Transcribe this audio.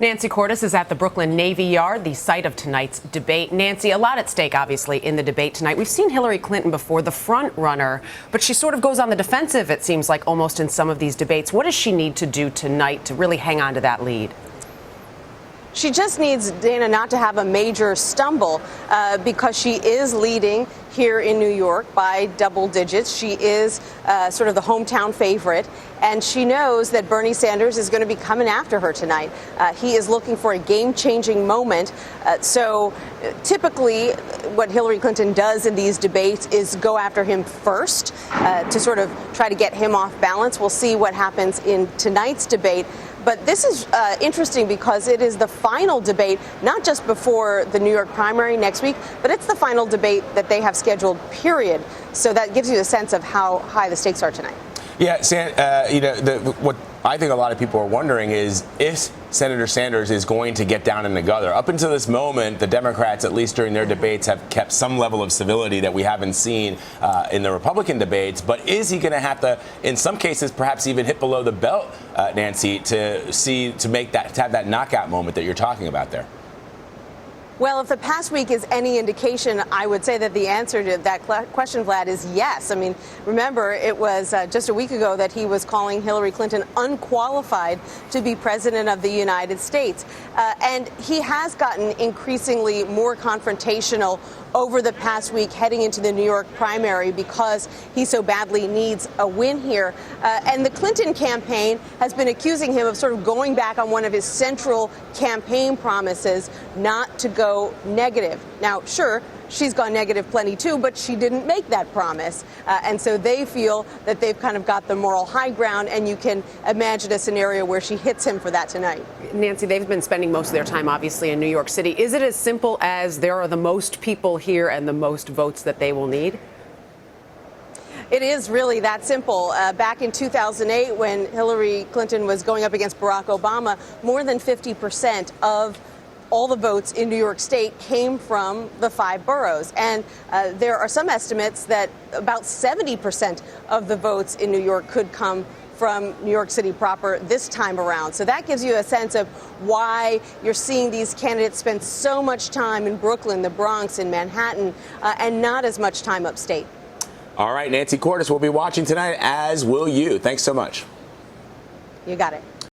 Nancy Cordes is at the Brooklyn Navy Yard, the site of tonight's debate. Nancy, a lot at stake, obviously, in the debate tonight. We've seen Hillary Clinton before, the front runner, but she sort of goes on the defensive, it seems like, almost in some of these debates. What does she need to do tonight to really hang on to that lead? She just needs, Dana, not to have a major stumble because she is leading here in New York by double digits. She is sort of the hometown favorite, and she knows that Bernie Sanders is going to be coming after her tonight. He is looking for a game-changing moment. So typically what Hillary Clinton does in these debates is go after him first to sort of try to get him off balance. We'll see what happens in tonight's debate. But this is interesting because it is the final debate, not just before the New York primary next week, but it's the final debate that they have scheduled, period. So that gives you a sense of how high the stakes are tonight. Yeah, what I think a lot of people are wondering is if Senator Sanders is going to get down in the gutter. Up until this moment, the Democrats, at least during their debates, have kept some level of civility that we haven't seen in the Republican debates. But is he going to have to, in some cases, perhaps even hit below the belt, Nancy, to have that knockout moment that you're talking about there? Well, if the past week is any indication, I would say that the answer to that question, Vlad, is yes. I mean, remember, it was just a week ago that he was calling Hillary Clinton unqualified to be president of the United States. And he has gotten increasingly more confrontational over the past week heading into the New York primary because he so badly needs a win here. And the Clinton campaign has been accusing him of sort of going back on one of his central campaign promises, not to go negative. Now, sure, she's gone negative plenty too, but she didn't make that promise. And so they feel that they've kind of got the moral high ground, and you can imagine a scenario where she hits him for that tonight. Nancy, they've been spending most of their time, obviously, in New York City. Is it as simple as there are the most people here and the most votes that they will need? It is really that simple. Back in 2008, when Hillary Clinton was going up against Barack Obama, more than 50% of all the votes in New York State came from the 5 boroughs. And there are some estimates that about 70% of the votes in New York could come from New York City proper this time around. So that gives you a sense of why you're seeing these candidates spend so much time in Brooklyn, the Bronx, in Manhattan, and not as much time upstate. All right, Nancy Cordes will be watching tonight, as will you. Thanks so much. You got it.